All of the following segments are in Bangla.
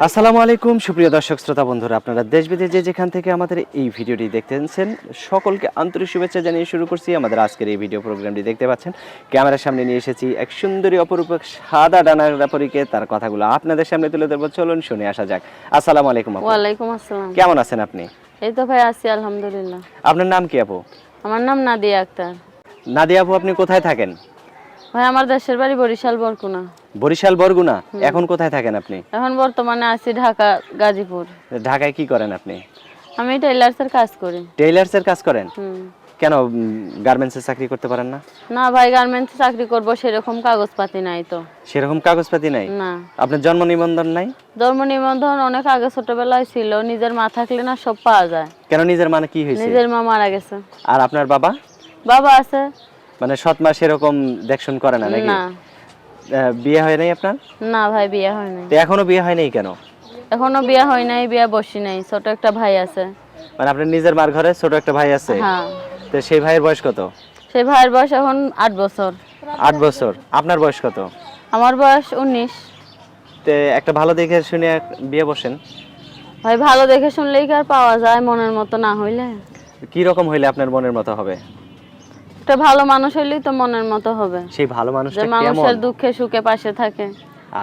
আসসালামু আলাইকুম সুপ্রিয় দর্শক শ্রোতা বন্ধুরা, আপনারা দেশ বিদেশে যেখান থেকে আমাদের এই ভিডিওটি দেখতেছেন সকলকে আন্তরিক শুভেচ্ছা জানিয়ে শুরু করছি আমাদের আজকের এই ভিডিও প্রোগ্রামটি। দেখতে পাচ্ছেন ক্যামেরার সামনে নিয়ে এসেছি এক সুন্দরী অপরূপ সাদা ডানার পরীকে, তার কথাগুলো আপনাদের সামনে তুলে ধরবো। চলুন শুনে আসা যাক। আসসালামু আলাইকুম আপু। ওয়ালাইকুম আসসালাম। কেমন আছেন আপনি? এই তো ভাই আছি আলহামদুলিল্লাহ। আপনার নাম কি আপু? আমার নাম নাদিয়া আক্তার। নাদিয়া আপু, আপনি কোথায় থাকেন? ভাই আমার দেশের বাড়ি বরিশাল বরগুনা। বরিশাল বরগুনা। এখন কোথায় থাকেন আপনি? এখন বর্তমানে আছি ঢাকা গাজীপুর। ঢাকায় কি করেন আপনি? আমি টেইলার্সের কাজ করি। টেইলার্সের কাজ করেন? হুম। কেন গার্মেন্টসে চাকরি করতে পারেন না? না ভাই, গার্মেন্টসে চাকরি করব সেরকম কাগজপাতি নাই তো। সেরকম কাগজপাতি নাই? না। আপনার জন্ম নিবন্ধন নাই? জন্ম নিবন্ধন অনেক আগে ছোটবেলায় ছিল, নিজের মা থাকলে না সব পাওয়া যায়। কেন নিজের মানে কি হয়েছে? নিজের মা মারা গেছে। আর আপনার বাবা? বাবা আছে। মানে সৎ মা সেরকম দেখশন করে না নাকি? না। বিয়ে হয় নাই আপনার? না ভাই, বিয়ে হয় নাই। তো এখনো বিয়ে হয় নাই কেন? এখনো বিয়ে হয় নাই, বিয়ে বসি নাই। ছোট একটা ভাই আছে। মানে আপনার নিজের মার ঘরে ছোট একটা ভাই আছে? হ্যাঁ। তো সেই ভাইয়ের বয়স কত? সেই ভাইয়ের বয়স এখন 8 বছর। 8 বছর। আপনার বয়স কত? আমার বয়স 19। তো একটা ভালো দেখে শুনে বিয়ে বসেন। ভাই ভালো দেখে শুনলেই কি আর পাওয়া যায় মনের মতো না হইলে? কি রকম হইলে আপনার মনের মতো হবে? একটা ভালো মানুষ হইলেই তো মনের মতো হবে, সেই ভালো যে মানুষটা কেমন? মানুষের দুঃখে সুখে পাশে থাকে।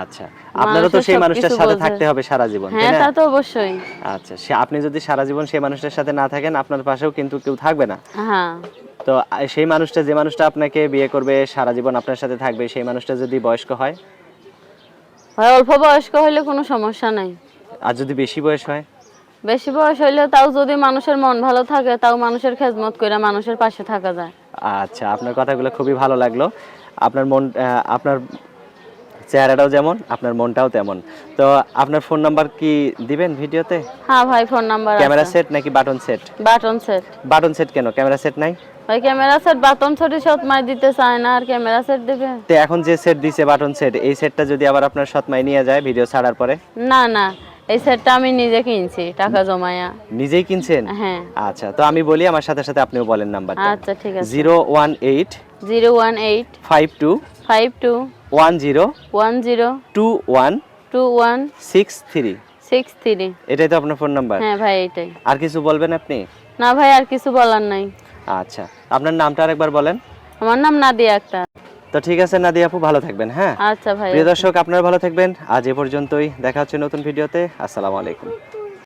আচ্ছা, আপনারও তো মানুষের সেই সব মানুষটার কিছু সাথে বোঝে। থাকতে হবে সারা জীবন, তাই হ্যাঁ, না? তা তো অবশ্যই। আচ্ছা, আপনি যদি সারা জীবন সেই মানুষটার সাথে না থাকেন, আপনার পাশেও কিন্তু কেউ থাকবে না। হ্যাঁ। তো সেই মানুষটা, যে মানুষটা আপনাকে বিয়ে করবে, সারা জীবন আপনার সাথে থাকবে, সেই মানুষটা যদি বয়স্ক হয়? ভাই অল্প বয়স্ক হইলে কোনো সমস্যা নাই। আর যদি বেশি বয়স হয়? বেশি বয়স হইলে তাও যদি মানুষের মন ভালো থাকে, তাও মানুষের খেদমত করে মানুষের পাশে থাকা যায়। আচ্ছা, আপনার কথাগুলো খুবই ভালো লাগলো। আপনার মন, আপনার চেহারাটাও যেমন, আপনার মনটাও তেমন। তো আপনার ফোন নাম্বার কি দিবেন ভিডিওতে? হ্যাঁ ভাই, ফোন নাম্বার আছে। ক্যামেরা সেট নাকি button set? Button set. Button set কেন, ক্যামেরা সেট নাই? ভাই ক্যামেরা সেট বাটন সেটই সৎ মাই দিতে চায় না, আর ক্যামেরা সেট দিবে? তো এখন যে সেট দিছে বাটন সেট, এই সেটটা যদি আবার আপনার সৎমাই নিয়ে যায় ভিডিও ছাড়ার পরে? না না, এই সেটটা আমি নিজে কিনছি টাকা জমায়া। নিজেই কিনছেন? হ্যাঁ। আচ্ছা, তো আমি বলি, আমার সাথে সাথে আপনিও বলেন নাম্বারটা। আচ্ছা ঠিক আছে। 018 018 52 52 10 10 21 21 63। 63। এটাই তো আপনার ফোন নাম্বার? হ্যাঁ ভাই, এটাই। আর কিছু বলবেন আপনি? না ভাই, আর কিছু বলার নাই। আচ্ছা, আপনার নামটা আরেকবার বলেন। আমার নাম নাদিয়া আক্তার। তো ঠিক আছে নাদিয়া আপু, ভালো থাকবেন। হ্যাঁ, আচ্ছা ভাই। প্রিয় দর্শক, আপনারা ভালো থাকবেন। আজ এ পর্যন্তই, দেখা হচ্ছে নতুন ভিডিওতে। আসসালামু আলাইকুম।